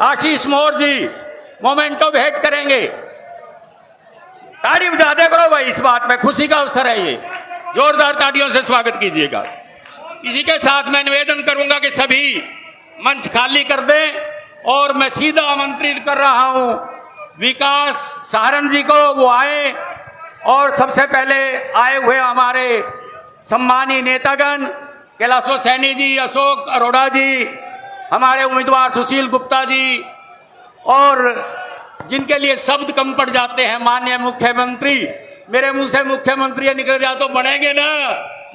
आशीष मोर जी memento भेंट करेंगे। ताड़ी बजा दे करो भाई, इस बात में खुशी का अवसर है ये, जोरदार ताड़ियों से स्वागत कीजिएगा। इसी के साथ मैं निवेदन करूंगा कि सभी मंच खाली कर दें और मैं सीधा आमंत्रित कर रहा हूं विकास सहारण जी को, वो आए और सबसे पहले आए हुए हमारे सम्मानीय नेतागण कैलाशो सैनी जी, अशोक अरोड़ा जी, हमारे उम्मीदवार सुशील गुप्ता जी, और जिनके लिए शब्द कम पड़ जाते हैं माननीय मुख्यमंत्री, मेरे मुंह से मुख्यमंत्री निकल जाए तो बढ़ेंगे ना,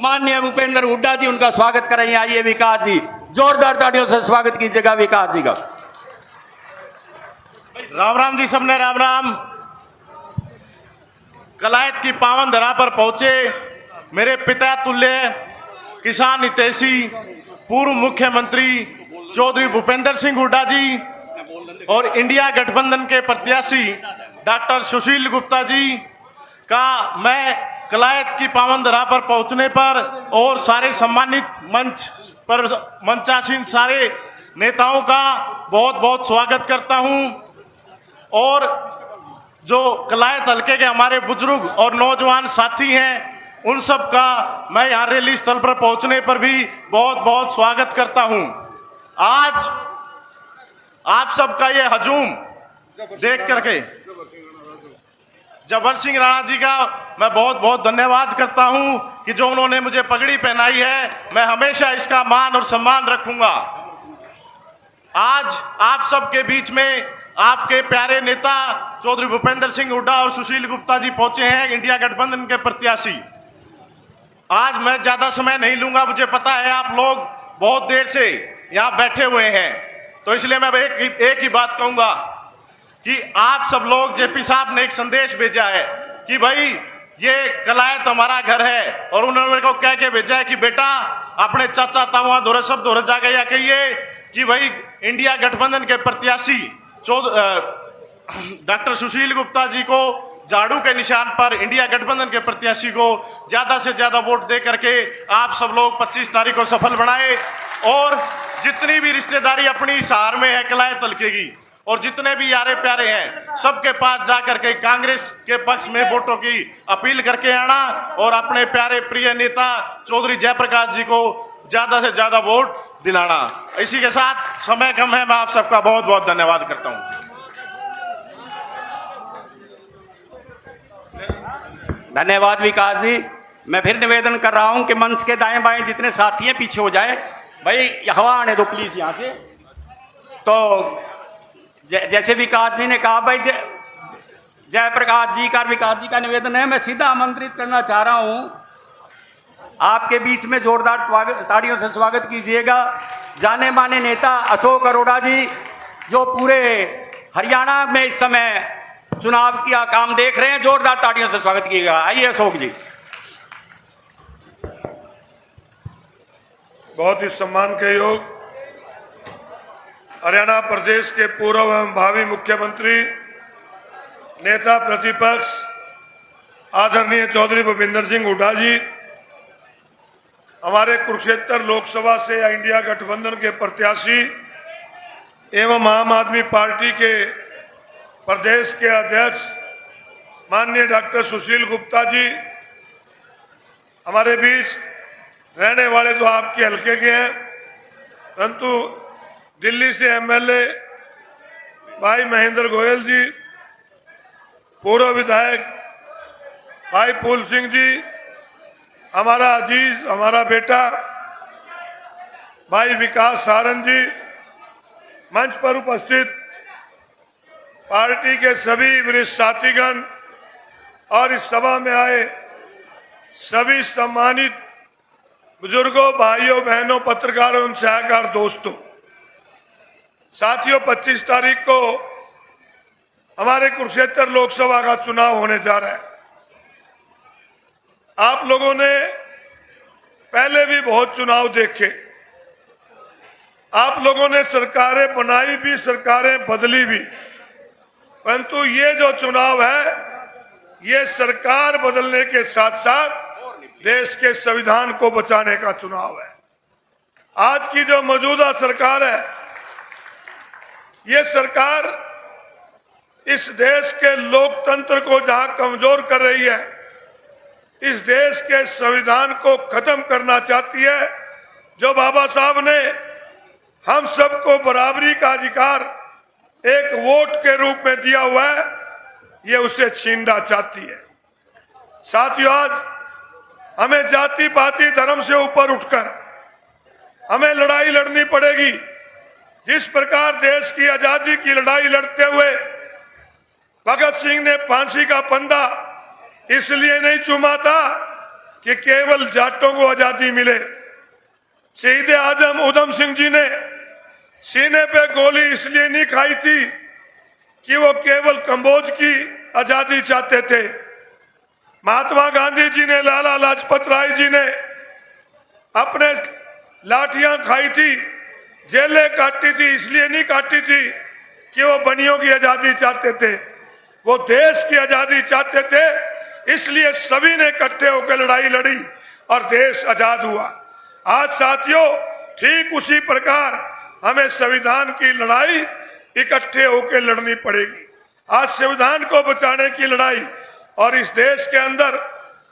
माननीय भूपेंद्र हुड्डा जी, उनका स्वागत करेंगे। आइए विकास जी, जोरदार तालियों से स्वागत कीजिएगा विकास जी का। राम राम जी, सबने राम राम। कलायत की पावन धरा पर पहुंचे मेरे पिता तुल्य किसान हितैषी पूर्व मुख्यमंत्री चौधरी भूपेंद्र सिंह हुड्डा जी और इंडिया गठबंधन के प्रत्याशी डॉक्टर सुशील गुप्ता जी का मैं कलायत की पावन धरा पर पहुंचने पर और सारे सम्मानित मंच पर मंचासीन सारे नेताओं का बहुत बहुत स्वागत करता हूं। और जो कलायत हल्के के हमारे बुजुर्ग और नौजवान साथी हैं, उन सब का मैं यहाँ रैली स्थल पर पहुंचने पर भी बहुत बहुत स्वागत करता हूं। आज आप सबका ये हजूम देख करके जबर सिंह राणा जी का मैं बहुत बहुत धन्यवाद करता हूं कि जो उन्होंने मुझे पगड़ी पहनाई है, मैं हमेशा इसका मान और सम्मान रखूंगा। आज आप सबके बीच में आपके प्यारे नेता चौधरी भूपेंद्र सिंह हुड्डा और सुशील गुप्ता जी पहुंचे हैं, इंडिया गठबंधन के प्रत्याशी। आज मैं ज्यादा समय नहीं लूंगा, मुझे पता है आप लोग बहुत देर से यहाँ बैठे हुए हैं, तो इसलिए मैं एक ही बात कहूंगा कि आप सब लोग, जेपी साहब ने एक संदेश भेजा है कि भाई ये कलायत हमारा घर है, और उन्होंने मेरे को कह के भेजा है कि बेटा अपने चाचा तावा दोरे सब दोरे जा गया कहिए कि भाई इंडिया गठबंधन के प्रत्याशी डॉक्टर सुशील गुप्ता जी को झाड़ू के निशान पर, इंडिया गठबंधन के प्रत्याशी को ज्यादा से ज्यादा वोट दे करके आप सब लोग 25 तारीख को सफल बनाए। और जितनी भी रिश्तेदारी अपनी सहार में है कलायत हल्के की, और जितने भी यारे प्यारे हैं, सबके पास जा करके कांग्रेस के पक्ष में वोटों की अपील करके आना और अपने प्यारे प्रिय नेता चौधरी जयप्रकाश जी को ज्यादा से ज्यादा वोट दिलाना। इसी के साथ समय कम है, मैं आप सबका बहुत बहुत धन्यवाद करता हूं। धन्यवाद विकास जी। मैं फिर निवेदन कर रहा हूं कि मंच के दाएं बाएं जितने साथी हैं पीछे हो जाए भाई, हवा आने दो प्लीज यहां से। तो जैसे विकास जी ने कहा भाई, जयप्रकाश जी का, विकास जी का निवेदन है, मैं सीधा आमंत्रित करना चाह रहा हूं आपके बीच में, जोरदार ताड़ियों से स्वागत कीजिएगा जाने माने नेता अशोक अरोड़ा जी, जो पूरे हरियाणा में इस समय चुनाव का काम देख रहे हैं। जोरदार ताड़ियों से स्वागत कीजिएगा। आइए अशोक जी। बहुत ही सम्मान के योग हरियाणा प्रदेश के पूर्व एवं भावी मुख्यमंत्री, नेता प्रतिपक्ष आदरणीय चौधरी भूपेंद्र सिंह हुड्डा जी, हमारे कुरुक्षेत्र लोकसभा से इंडिया गठबंधन के प्रत्याशी एवं आम आदमी पार्टी के प्रदेश के अध्यक्ष माननीय डॉक्टर सुशील गुप्ता जी, हमारे बीच रहने वाले तो आपके हल्के के हैं, परंतु दिल्ली से एमएलए भाई महेंद्र गोयल जी, पूर्व विधायक भाई फूल सिंह जी, हमारा अजीज, हमारा बेटा भाई विकास सहारण जी, मंच पर उपस्थित पार्टी के सभी वरिष्ठ साथीगण और इस सभा में आए सभी सम्मानित बुजुर्गों, भाइयों बहनों, पत्रकारों एवं सलाहकार दोस्तों, साथियों, 25 तारीख को हमारे कुरुक्षेत्र लोकसभा का चुनाव होने जा रहा है। आप लोगों ने पहले भी बहुत चुनाव देखे, आप लोगों ने सरकारें बनाई भी, सरकारें बदली भी, परंतु ये जो चुनाव है, ये सरकार बदलने के साथ साथ देश के संविधान को बचाने का चुनाव है। आज की जो मौजूदा सरकार है, ये सरकार इस देश के लोकतंत्र को जहां कमजोर कर रही है, इस देश के संविधान को खत्म करना चाहती है। जो बाबा साहब ने हम सबको बराबरी का अधिकार एक वोट के रूप में दिया हुआ है, ये उसे छीनना चाहती है। साथियों, आज हमें जाति पाति धर्म से ऊपर उठकर हमें लड़ाई लड़नी पड़ेगी। जिस प्रकार देश की आजादी की लड़ाई लड़ते हुए भगत सिंह ने फांसी का फंदा इसलिए नहीं चूमा था कि केवल जाटों को आजादी मिले। शहीद आजम उधम सिंह जी ने सीने पे गोली इसलिए नहीं खाई थी कि वो केवल कंबोज की आजादी चाहते थे। महात्मा गांधी जी ने, लाला लाजपत राय जी ने अपने लाठियां खाई थी, जेलें काटी थी, इसलिए नहीं काटी थी कि वो बनियों की आजादी चाहते थे, वो देश की आजादी चाहते थे। इसलिए सभी ने इकट्ठे होकर लड़ाई लड़ी और देश आजाद हुआ। आज साथियों, ठीक उसी प्रकार हमें संविधान की लड़ाई इकट्ठे होकर लड़नी पड़ेगी। आज संविधान को बचाने की लड़ाई, और इस देश के अंदर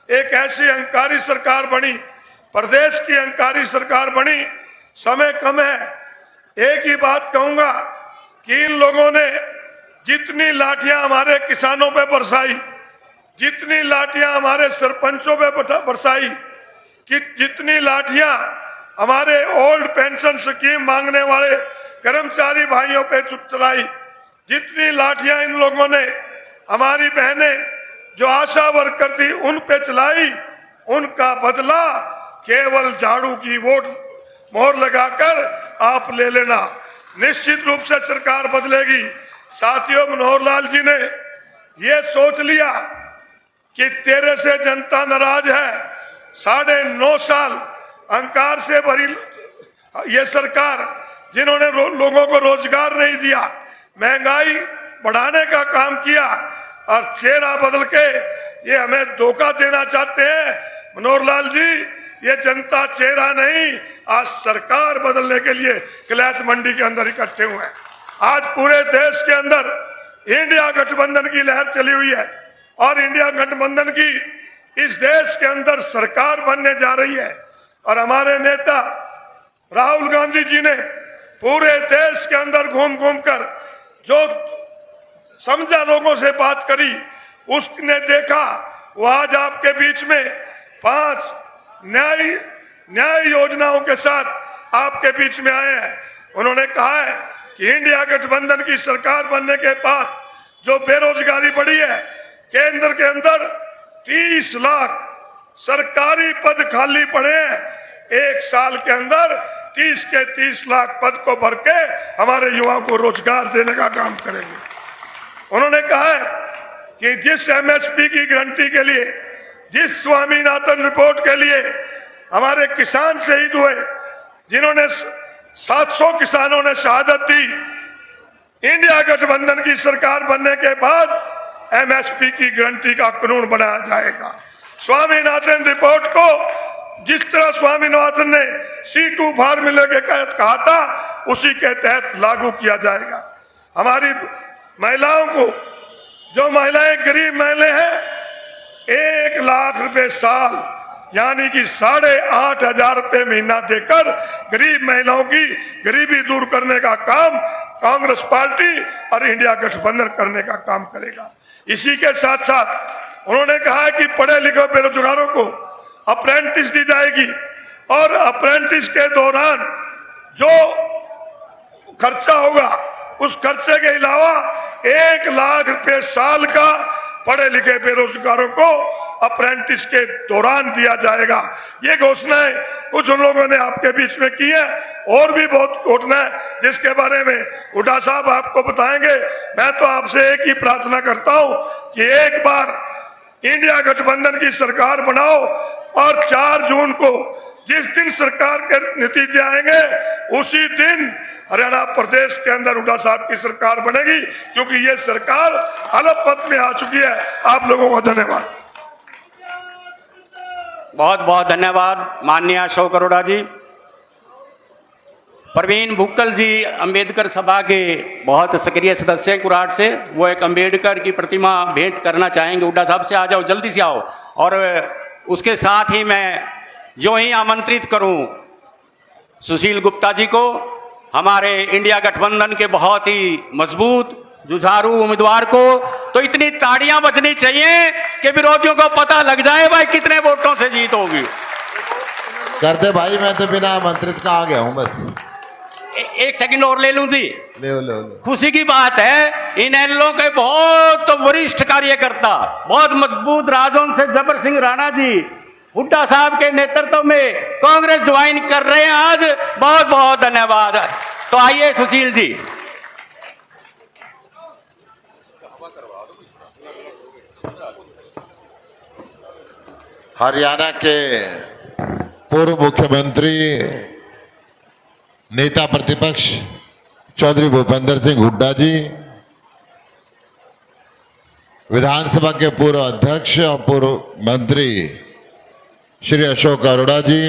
एक ऐसी अहंकारी सरकार बनी, प्रदेश की अहंकारी सरकार बनी, समय कम है। एक ही बात कहूंगा कि इन लोगों ने जितनी लाठियां हमारे किसानों पे बरसाई, जितनी लाठियां हमारे सरपंचों पे बरसाई, कि जितनी लाठियां हमारे ओल्ड पेंशन स्कीम मांगने वाले कर्मचारी भाइयों पे चलाई, जितनी लाठियां इन लोगों ने हमारी बहनें जो आशा वर्कर थी उन पे चलाई, उनका बदला केवल झाड़ू की वोट मोहर लगाकर आप ले लेना। निश्चित रूप से सरकार बदलेगी। साथियों, मनोहर लाल जी ने ये सोच लिया कि तेरे से जनता नाराज है। 9.5 साल अहंकार से भरी ये सरकार, जिन्होंने लोगों को रोजगार नहीं दिया, महंगाई बढ़ाने का काम किया और चेहरा बदल के ये हमें धोखा देना चाहते हैं। मनोहर लाल जी, ये जनता चेहरा नहीं, आज सरकार बदलने के लिए कलैत मंडी के अंदर इकट्ठे हुए हैं। आज पूरे देश के अंदर इंडिया गठबंधन की लहर चली हुई है और इंडिया गठबंधन की इस देश के अंदर सरकार बनने जा रही है। और हमारे नेता राहुल गांधी जी ने पूरे देश के अंदर घूम घूम कर जो समझा लोगों से बात करी, उसने देखा वो आज आपके बीच में 5 न्याय योजनाओं के साथ आपके बीच में आए हैं। उन्होंने कहा है कि इंडिया गठबंधन की सरकार बनने के बाद जो बेरोजगारी बढ़ी है, केंद्र के अंदर 30 लाख सरकारी पद खाली पड़े हैं। 1 साल के अंदर 30 के 30 लाख पद को भर के हमारे युवाओं को रोजगार देने का काम करेंगे। उन्होंने कहा है कि जिस एमएसपी की गारंटी के लिए, जिस स्वामीनाथन रिपोर्ट के लिए हमारे किसान शहीद हुए, जिन्होंने 700 किसानों ने शहादत दी, इंडिया गठबंधन की सरकार बनने के बाद एमएसपी की गारंटी का कानून बनाया जाएगा। स्वामीनाथन रिपोर्ट को जिस तरह स्वामीनाथन ने C2 फार्मूले के तहत कहा था, उसी के तहत लागू किया जाएगा। हमारी महिलाओं को, जो महिलाएं गरीब महिलाएं हैं, 1 लाख रुपए साल यानी कि 8,500 रुपए महीना देकर गरीब महिलाओं की गरीबी दूर करने का काम कांग्रेस पार्टी और इंडिया गठबंधन करने का काम करेगा। इसी के साथ साथ उन्होंने कहा है कि पढ़े लिखे बेरोजगारों को अप्रेंटिस दी जाएगी और अप्रेंटिस के दौरान जो खर्चा होगा उस खर्चे के अलावा 1 लाख रुपए साल का पढ़े लिखे बेरोजगारों को अप्रेंटिस के दौरान दिया जाएगा। ये घोषणाएं कुछ उन लोगों ने आपके बीच में की है, और भी बहुत घोषणा है जिसके बारे में हुड्डा साहब आपको बताएंगे। मैं तो आपसे एक ही प्रार्थना करता हूं कि एक बार इंडिया गठबंधन की सरकार बनाओ और 4 जून को जिस दिन सरकार के नतीजे आएंगे उसी दिन हरियाणा प्रदेश के अंदर हुड्डा साहब की सरकार बनेगी, क्योंकि ये सरकार अलग पथ में आ चुकी है। आप लोगों को धन्यवाद। बहुत बहुत धन्यवाद माननीय अशोक अरोड़ा जी। प्रवीण भुक्कल जी अंबेडकर सभा के बहुत सक्रिय सदस्य हैं कुराट से। वो एक अंबेडकर की प्रतिमा भेंट करना चाहेंगे। हुड्डा साहब से आ जाओ, जल्दी से आओ। और उसके साथ ही मैं जो ही आमंत्रित करूं सुशील गुप्ता जी को, हमारे इंडिया गठबंधन के बहुत ही मजबूत जुझारू उम्मीदवार को। तो इतनी ताड़ियां बजनी चाहिए कि विरोधियों को पता लग जाए भाई कितने वोटों से जीत होगी। करते भाई, मैं तो बिना आमंत्रित का आ गया हूं बस। एक सेकंड और ले लूं जी। ले। खुशी की बात है, इन एनएलओ के बहुत वरिष्ठ कार्यकर्ता, बहुत मजबूत राजौंद से जबर सिंह राणा जी हुड्डा साहब के नेतृत्व में कांग्रेस ज्वाइन कर रहे हैं आज। बहुत बहुत धन्यवाद। तो आइए सुशील जी। हरियाणा के पूर्व मुख्यमंत्री नेता प्रतिपक्ष चौधरी भूपेंद्र सिंह हुड्डा जी, विधानसभा के पूर्व अध्यक्ष और पूर्व मंत्री श्री अशोक अरोड़ा जी,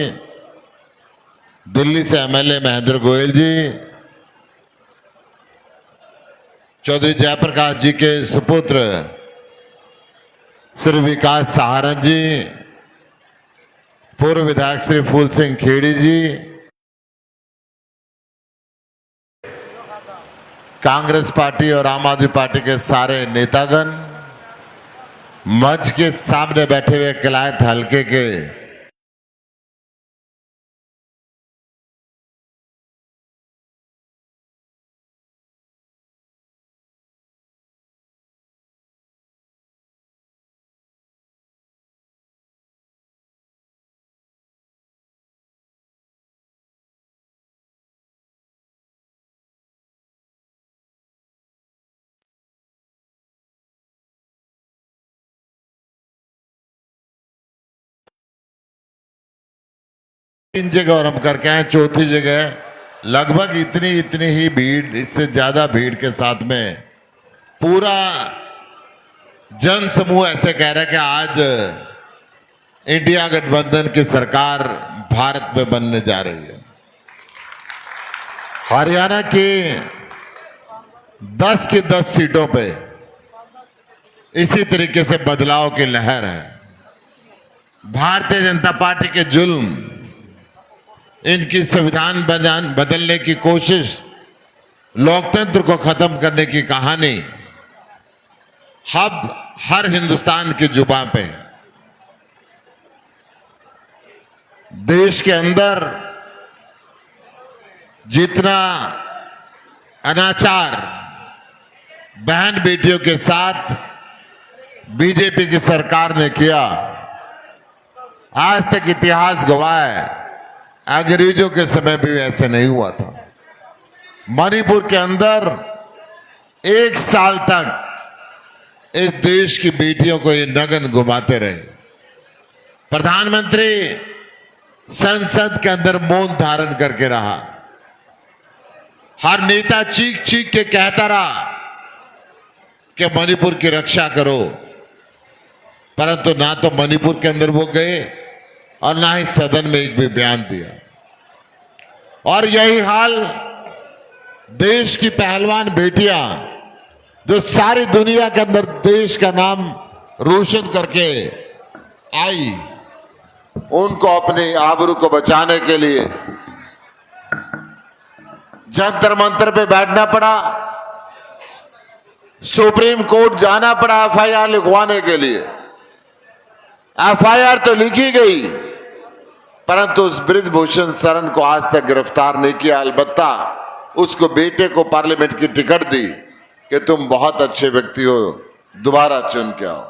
दिल्ली से एमएलए महेंद्र गोयल जी, चौधरी जयप्रकाश जी के सुपुत्र श्री विकास सहारण जी, पूर्व विधायक श्री फूल सिंह खेड़ी जी, कांग्रेस पार्टी और आम आदमी पार्टी के सारे नेतागण, मंच के सामने बैठे हुए किलायत हलके के तीन जगह और हम करके आए, चौथी जगह लगभग इतनी ही भीड़, इससे ज्यादा भीड़ के साथ में पूरा जन समूह ऐसे कह रहा है कि आज इंडिया गठबंधन की सरकार भारत में बनने जा रही है। हरियाणा की 10 की 10 सीटों पे इसी तरीके से बदलाव की लहर है। भारतीय जनता पार्टी के जुल्म, इनकी संविधान बदलने की कोशिश, लोकतंत्र को खत्म करने की कहानी अब हर हिंदुस्तान की जुबान पे है। देश के अंदर जितना अनाचार बहन बेटियों के साथ बीजेपी की सरकार ने किया, आज तक इतिहास गवाह है, अंग्रेजों के समय भी ऐसे नहीं हुआ था। मणिपुर के अंदर 1 साल तक इस देश की बेटियों को ये नगन घुमाते रहे। प्रधानमंत्री संसद के अंदर मौन धारण करके रहा। हर नेता चीख चीख के कहता रहा कि मणिपुर की रक्षा करो, परंतु ना तो मणिपुर के अंदर वो गए और ना ही सदन में एक भी बयान दिया। और यही हाल देश की पहलवान बेटियां जो सारी दुनिया के अंदर देश का नाम रोशन करके आई, उनको अपनी आबरू को बचाने के लिए जंतर मंतर पे बैठना पड़ा, सुप्रीम कोर्ट जाना पड़ा एफआईआर लिखवाने के लिए। एफआईआर तो लिखी गई, परंतु उस बृजभूषण शरण को आज तक गिरफ्तार नहीं किया। अलबत्ता उसको बेटे को पार्लियामेंट की टिकट दी कि तुम बहुत अच्छे व्यक्ति हो, दोबारा चुन के आओ।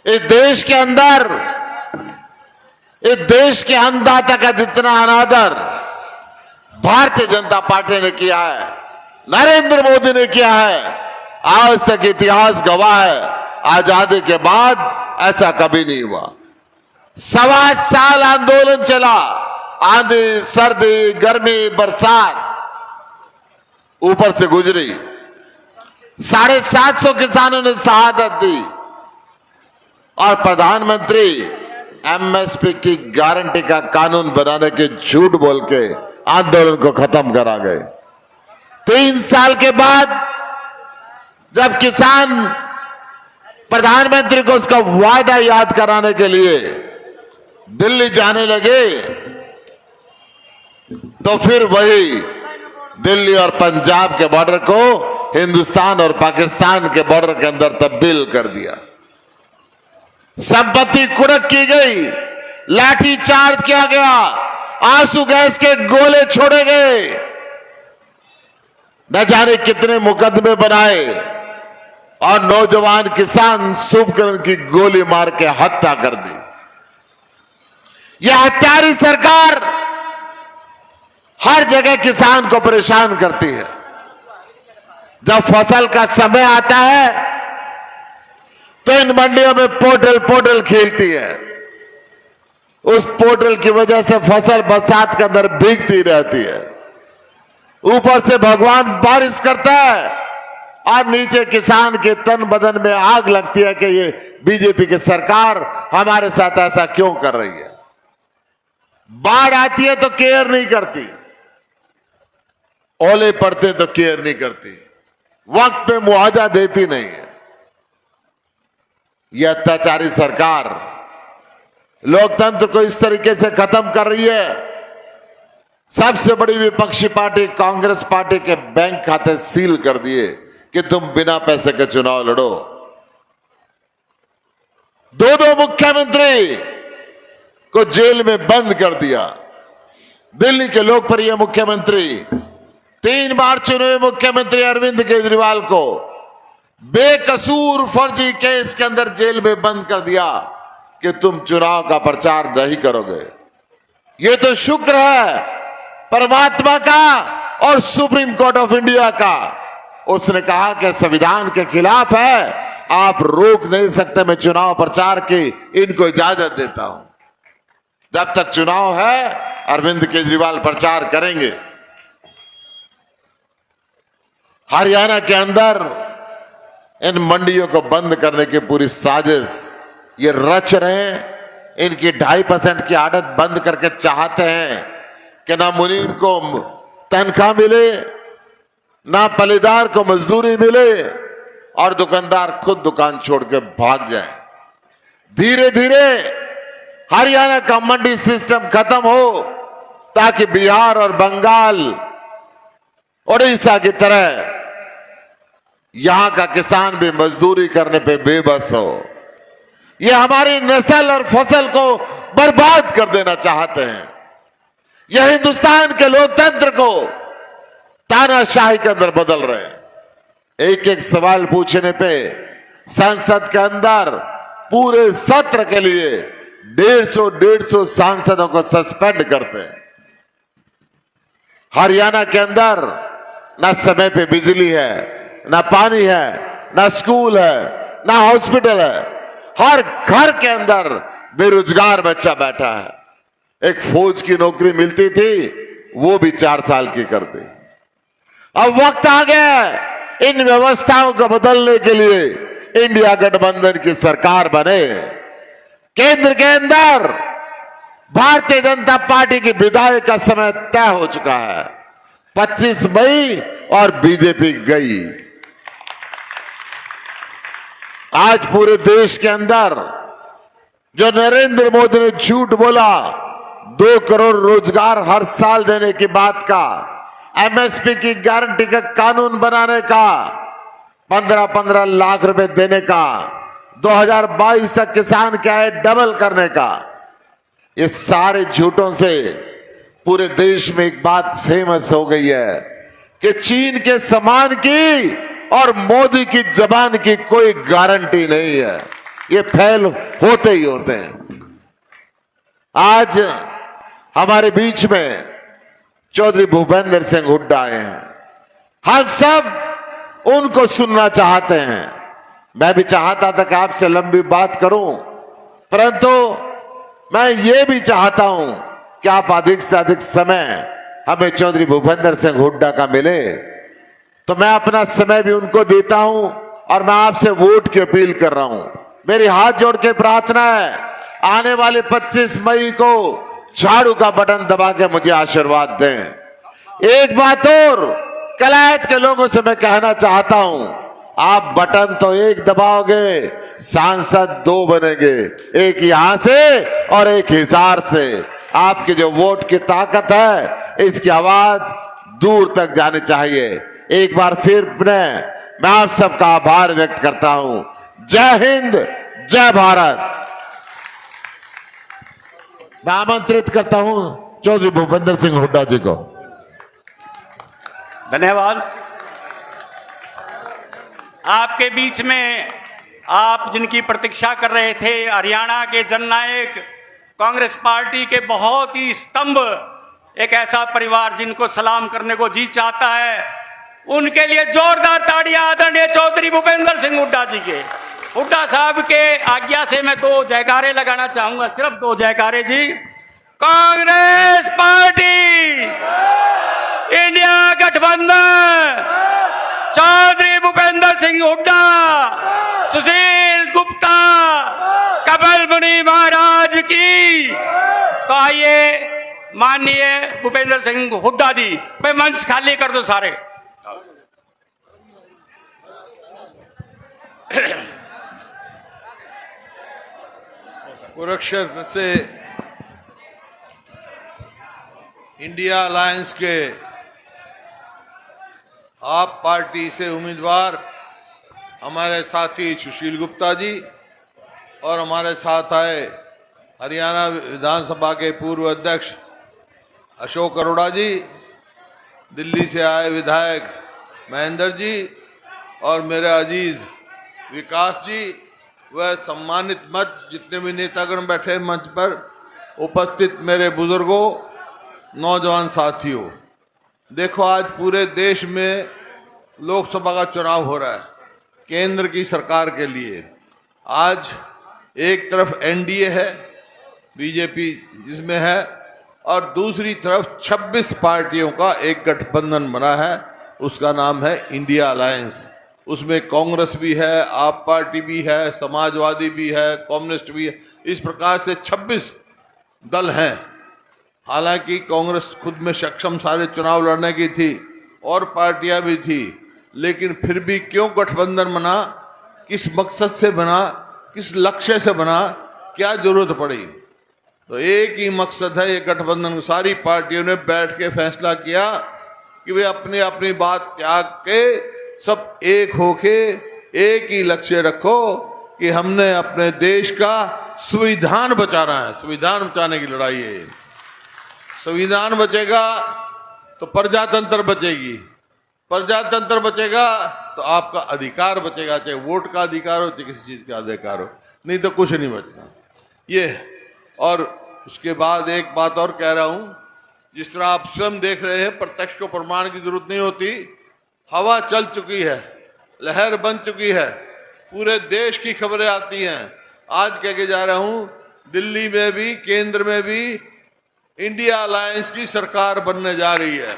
इस देश के अंदर, इस देश के अन्नदाता का जितना अनादर भारतीय जनता पार्टी ने किया है, नरेंद्र मोदी ने किया है, आज तक इतिहास गवाह है, आजादी के बाद ऐसा कभी नहीं हुआ। 1.25 साल आंदोलन चला, आंधी सर्दी गर्मी बरसात ऊपर से गुजरी, 750 किसानों ने शहादत दी और प्रधानमंत्री एमएसपी की गारंटी का कानून बनाने के झूठ बोल के आंदोलन को खत्म करा गए। 3 साल के बाद जब किसान प्रधानमंत्री को उसका वादा याद कराने के लिए दिल्ली जाने लगे, तो फिर वही दिल्ली और पंजाब के बॉर्डर को हिंदुस्तान और पाकिस्तान के बॉर्डर के अंदर तब्दील कर दिया। संपत्ति कुड़क की गई, लाठी चार्ज किया गया, आंसू गैस के गोले छोड़े गए, न जाने कितने मुकदमे बनाए और नौजवान किसान शुभकरण की गोली मार के हत्या कर दी। यह हत्यारी सरकार हर जगह किसान को परेशान करती है। जब फसल का समय आता है तो इन मंडियों में पोर्टल खेलती है। उस पोर्टल की वजह से फसल बरसात के अंदर भीगती रहती है। ऊपर से भगवान बारिश करता है और नीचे किसान के तन बदन में आग लगती है कि ये बीजेपी की सरकार हमारे साथ ऐसा क्यों कर रही है। बाढ़ आती है तो केयर नहीं करती, ओले पड़ते तो केयर नहीं करती, वक्त पे मुआवजा देती नहीं है। यह अत्याचारी सरकार लोकतंत्र को इस तरीके से खत्म कर रही है। सबसे बड़ी विपक्षी पार्टी कांग्रेस पार्टी के बैंक खाते सील कर दिए कि तुम बिना पैसे के चुनाव लड़ो। 2 मुख्यमंत्री को जेल में बंद कर दिया। दिल्ली के लोकप्रिय मुख्यमंत्री 3 बार चुने हुए मुख्यमंत्री अरविंद केजरीवाल को बेकसूर फर्जी केस के अंदर जेल में बंद कर दिया कि तुम चुनाव का प्रचार नहीं करोगे। ये तो शुक्र है परमात्मा का और सुप्रीम कोर्ट ऑफ इंडिया का। उसने कहा कि संविधान के खिलाफ है, आप रोक नहीं सकते, मैं चुनाव प्रचार की इनको इजाजत देता हूं। जब तक चुनाव है अरविंद केजरीवाल प्रचार करेंगे। हरियाणा के अंदर इन मंडियों को बंद करने की पूरी साजिश ये रच रहे हैं। इनकी 2.5% की आड़त बंद करके चाहते हैं कि ना मुनीम को तनख्वाह मिले, ना पलेदार को मजदूरी मिले और दुकानदार खुद दुकान छोड़ के भाग जाए। धीरे धीरे हरियाणा का मंडी सिस्टम खत्म हो ताकि बिहार और बंगाल, उड़ीसा की तरह यहां का किसान भी मजदूरी करने पे बेबस हो। यह हमारी नस्ल और फसल को बर्बाद कर देना चाहते हैं। यह हिंदुस्तान के लोकतंत्र को तानाशाही के अंदर बदल रहे हैं। एक सवाल पूछने पे संसद के अंदर पूरे सत्र के लिए 150 सांसदों को सस्पेंड करते हैं। हरियाणा के अंदर ना समय पे बिजली है, ना पानी है, ना स्कूल है, ना हॉस्पिटल है। हर घर के अंदर बेरोजगार बच्चा बैठा है। एक फौज की नौकरी मिलती थी, वो भी 4 साल की कर दी। अब वक्त आ गया इन व्यवस्थाओं को बदलने के लिए इंडिया गठबंधन की सरकार बने। केंद्र के अंदर भारतीय जनता पार्टी की विदाई का समय तय हो चुका है। 25 मई और बीजेपी गई। आज पूरे देश के अंदर जो नरेंद्र मोदी ने झूठ बोला 2 करोड़ रोजगार हर साल देने की बात का, एमएसपी की गारंटी का कानून बनाने का, 15-15 लाख रुपए देने का, 2022 तक किसान की आय डबल करने का, ये सारे झूठों से पूरे देश में एक बात फेमस हो गई है कि चीन के सामान की और मोदी की जबान की कोई गारंटी नहीं है। ये फेल होते ही होते हैं। आज हमारे बीच में चौधरी भूपेंद्र सिंह हुड्डा आए हैं। हम सब उनको सुनना चाहते हैं। मैं भी चाहता था कि आपसे लंबी बात करूं, परंतु मैं ये भी चाहता हूं कि आप अधिक से अधिक समय हमें चौधरी भूपेंद्र सिंह हुड्डा का मिले, तो मैं अपना समय भी उनको देता हूं और मैं आपसे वोट की अपील कर रहा हूं। मेरी हाथ जोड़ के प्रार्थना है, आने वाले 25 मई को झाड़ू का बटन दबा के मुझे आशीर्वाद दें। एक बात और कलायत के लोगों से मैं कहना चाहता हूं, आप बटन तो एक दबाओगे, सांसद 2 बनेंगे, एक यहां से और एक हिसार से। आपकी जो वोट की ताकत है, इसकी आवाज दूर तक जानी चाहिए। एक बार फिर मैं आप सबका आभार व्यक्त करता हूं। जय हिंद, जय भारत। मैं आमंत्रित करता हूं चौधरी भूपेंद्र सिंह हुड्डा जी को। धन्यवाद। आपके बीच में आप जिनकी प्रतीक्षा कर रहे थे, हरियाणा के जननायक, कांग्रेस पार्टी के बहुत ही स्तंभ, एक ऐसा परिवार जिनको सलाम करने को जी चाहता है, उनके लिए जोरदार ताड़ियां आदरणीय चौधरी भूपेंद्र सिंह हुड्डा जी के। हुड्डा साहब के आज्ञा से मैं 2 जयकारे लगाना चाहूंगा, सिर्फ 2 जयकारे जी। कांग्रेस पार्टी, इंडिया गठबंधन, चौधरी भूपेंद्र सिंह हुड्डा, सुशील गुप्ता, कमल मुनि महाराज की। तो आइए माननीय भूपेंद्र सिंह हुड्डा जी, भाई मंच खाली कर दो सारे। कुरुक्षेत्र से इंडिया अलायंस के आप पार्टी से उम्मीदवार हमारे साथी सुशील गुप्ता जी और हमारे साथ आए हरियाणा विधानसभा के पूर्व अध्यक्ष अशोक अरोड़ा जी, दिल्ली से आए विधायक महेंद्र जी और मेरे अजीज विकास जी, वह सम्मानित मंच जितने भी नेतागण बैठे मंच पर उपस्थित मेरे बुजुर्गों, नौजवान साथियों। देखो, आज पूरे देश में लोकसभा का चुनाव हो रहा है केंद्र की सरकार के लिए। आज एक तरफ एनडीए है, बीजेपी जिसमें है, और दूसरी तरफ 26 पार्टियों का एक गठबंधन बना है, उसका नाम है इंडिया अलायंस। उसमें कांग्रेस भी है, आप पार्टी भी है, समाजवादी भी है, कम्युनिस्ट भी है। इस प्रकार से 26 दल हैं। हालांकि कांग्रेस खुद में सक्षम सारे चुनाव लड़ने की थी और पार्टियां भी थी, लेकिन फिर भी क्यों गठबंधन बना, किस मकसद से बना, किस लक्ष्य से बना, क्या जरूरत पड़ी? तो एक ही मकसद है ये गठबंधन। सारी पार्टियों ने बैठ के फैसला किया कि वे अपनी अपनी बात त्याग के सब एक होके एक ही लक्ष्य रखो कि हमने अपने देश का संविधान बचाना है। संविधान बचाने की लड़ाई है। संविधान बचेगा तो प्रजातंत्र बचेगी, प्रजातंत्र बचेगा तो आपका अधिकार बचेगा, चाहे वोट का अधिकार हो चाहे किसी चीज का अधिकार हो, नहीं तो कुछ नहीं बचना ये। और उसके बाद एक बात और कह रहा हूं, जिस तरह आप स्वयं देख रहे हैं, प्रत्यक्ष को प्रमाण की जरूरत नहीं होती। हवा चल चुकी है, लहर बन चुकी है, पूरे देश की खबरें आती हैं। आज कह के जा रहा हूं, दिल्ली में भी केंद्र में भी इंडिया अलायंस की सरकार बनने जा रही है।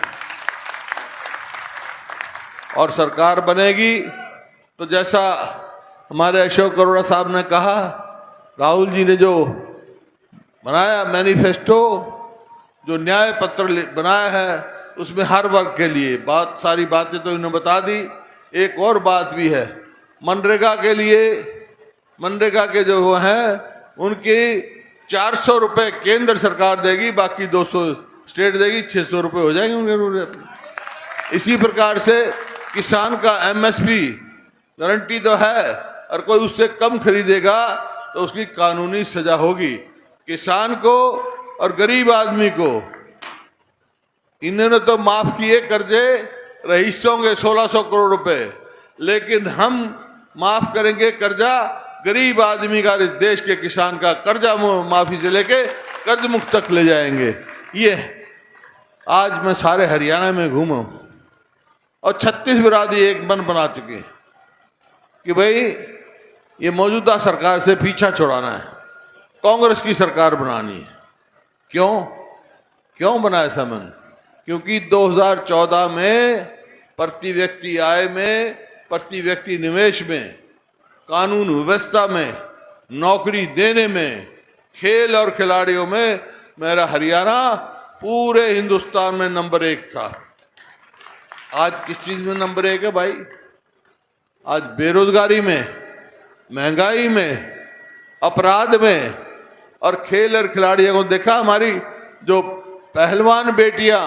और सरकार बनेगी तो जैसा हमारे अशोक अरोड़ा साहब ने कहा, राहुल जी ने जो बनाया मैनिफेस्टो, जो न्याय पत्र बनाया है, उसमें हर वर्ग के लिए बात, सारी बातें तो इन्होंने बता दी। एक और बात भी है, मनरेगा के लिए, मनरेगा के जो हैं उनकी 400 रुपये केंद्र सरकार देगी, बाकी 200 स्टेट देगी, 600 रुपये हो जाएंगे उनके। इसी प्रकार से किसान का एमएसपी गारंटी तो है, और कोई उससे कम खरीदेगा तो उसकी कानूनी सजा होगी। किसान को और गरीब आदमी को इन्होंने तो माफ किए कर्जे रईसों के 1600 करोड़ रुपए, लेकिन हम माफ करेंगे कर्जा गरीब आदमी का, देश के किसान का कर्जा माफी से लेके कर्ज मुक्त तक ले जाएंगे। ये आज मैं सारे हरियाणा में घूमा और 36 बिरादरी एक मन बना चुके हैं कि भाई ये मौजूदा सरकार से पीछा छुड़ाना है, कांग्रेस की सरकार बनानी है। क्यों बना ऐसा मन? क्योंकि 2014 में प्रति व्यक्ति आय में, प्रति व्यक्ति निवेश में, कानून व्यवस्था में, नौकरी देने में, खेल और खिलाड़ियों में मेरा हरियाणा पूरे हिंदुस्तान में नंबर 1 था। आज किस चीज में नंबर 1 है भाई? आज बेरोजगारी में, महंगाई में, अपराध में। और खेल और खिलाड़ियों को देखा, हमारी जो पहलवान बेटियां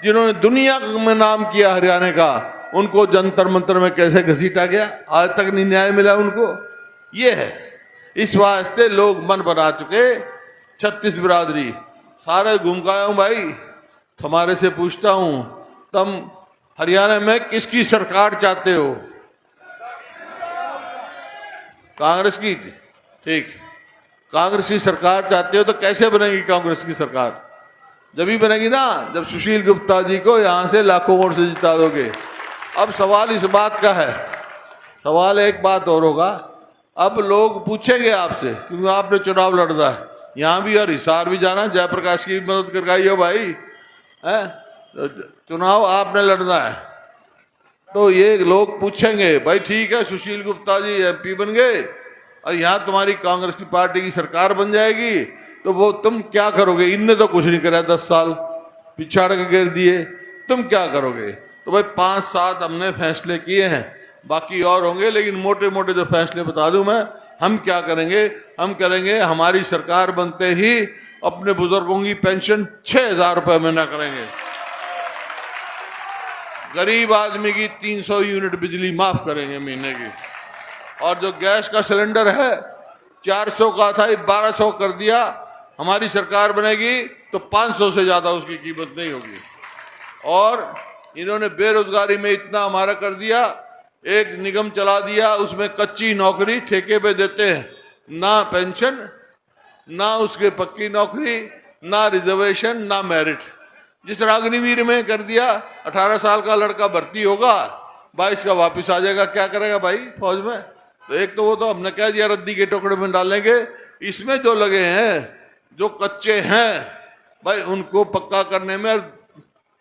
जिन्होंने दुनिया में नाम किया हरियाणा का, उनको जंतर मंतर में कैसे घसीटा गया, आज तक नहीं न्याय मिला उनको। ये है, इस वास्ते लोग मन बना चुके। 36 बिरादरी सारे घूम के आया हूं भाई, तुम्हारे से पूछता हूं, तुम हरियाणा में किसकी सरकार चाहते हो? कांग्रेस की? ठीक, कांग्रेस की सरकार चाहते हो तो कैसे बनेगी कांग्रेस की सरकार? जब ही बनेगी ना जब सुशील गुप्ता जी को यहां से लाखों वोट से जिता दोगे। अब सवाल इस बात का है, सवाल एक बात और होगा, अब लोग पूछेंगे आपसे, क्योंकि आपने चुनाव लड़ना है, यहां भी और हिसार भी जाना, जयप्रकाश की भी मदद करवाई हो भाई, है चुनाव आपने लड़ना है। तो ये लोग पूछेंगे, भाई ठीक है सुशील गुप्ता जी MP बन गए और यहाँ तुम्हारी कांग्रेस की पार्टी की सरकार बन जाएगी, तो वो तुम क्या करोगे? इनने तो कुछ नहीं करा, 10 साल पिछाड़ के गिर दिए, तुम क्या करोगे? तो भाई 5-7 हमने फैसले किए हैं, बाकी और होंगे, लेकिन मोटे मोटे जो फैसले बता दूं मैं, हम क्या करेंगे? हम करेंगे, हमारी सरकार बनते ही अपने बुजुर्गों की पेंशन 6,000 रुपये महीना करेंगे। गरीब आदमी की 300 यूनिट बिजली माफ करेंगे महीने की। और जो गैस का सिलेंडर है 400 का था, 1200 कर दिया। हमारी सरकार बनेगी तो 500 से ज्यादा उसकी कीमत नहीं होगी। और इन्होंने बेरोजगारी में इतना हमारा कर दिया, एक निगम चला दिया, उसमें कच्ची नौकरी ठेके पे देते हैं, ना पेंशन, ना उसके पक्की नौकरी, ना रिजर्वेशन, ना मेरिट। जिस तरह अग्निवीर में कर दिया, 18 साल का लड़का भर्ती होगा, 22 का वापस आ जाएगा, क्या करेगा भाई फौज में? तो एक तो वो तो हमने कह दिया रद्दी के टुकड़े में डालेंगे। इसमें जो लगे हैं, जो कच्चे हैं भाई, उनको पक्का करने में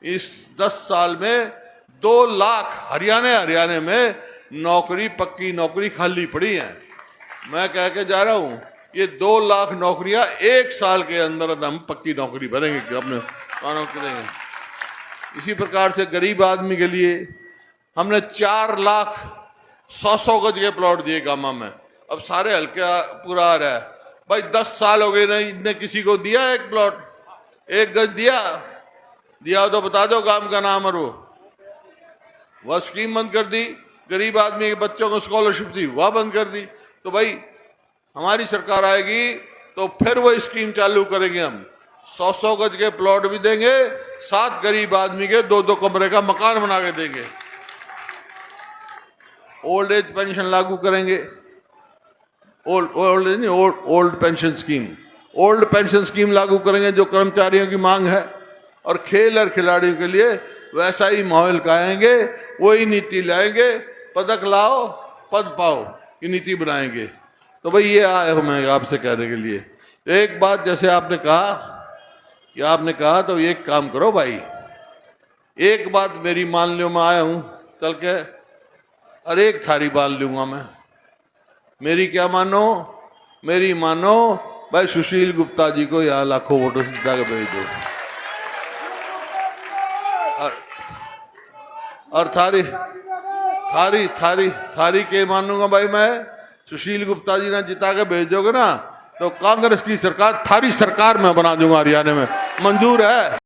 इस 10 साल में 2 लाख हरियाणा में नौकरी, पक्की नौकरी खाली पड़ी है। मैं कह के जा रहा हूं, ये 2 लाख नौकरियां 1 साल के अंदर हम पक्की नौकरी भरेंगे, अपने कानों के देंगे। इसी प्रकार से गरीब आदमी के लिए हमने 4 लाख 100 गज के प्लॉट दिए गामा में। अब सारे हल्के पूरा आ रहा है भाई, 10 साल हो गए ना, इतने किसी को दिया एक प्लॉट, 1 गज दिया हो तो बता दो गांव का नाम। और वह स्कीम बंद कर दी, गरीब आदमी के बच्चों को स्कॉलरशिप दी, वह बंद कर दी। तो भाई हमारी सरकार आएगी तो फिर वो स्कीम चालू करेंगे, हम 100 गज के प्लॉट भी देंगे, साथ गरीब आदमी के 2-2 कमरे का मकान बना के देंगे। ओल्ड एज पेंशन लागू करेंगे, old pension scheme, old pension scheme लागू करेंगे जो कर्मचारियों की मांग है। और खेल और खिलाड़ियों के लिए वैसा ही माहौल कायेंगे, वही नीति लाएंगे, पदक लाओ पद पाओ, ये नीति बनाएंगे। तो भाई ये आया हूं मैं आपसे कहने के लिए। तो एक बात जैसे आपने कहा तो एक काम करो भाई, एक बात मेरी मान लो, मैं आया हूं चल के और एक थारी बाल लूंगा मैं। मेरी क्या मानो? मेरी मानो भाई, सुशील गुप्ता जी को यहाँ लाखों वोटों से जिता के भेज दो। और थारी के मानूंगा भाई मैं, सुशील गुप्ता जी ने जिता के भेज दोगे ना, तो कांग्रेस की सरकार थारी सरकार में बना दूंगा हरियाणा में, मंजूर है।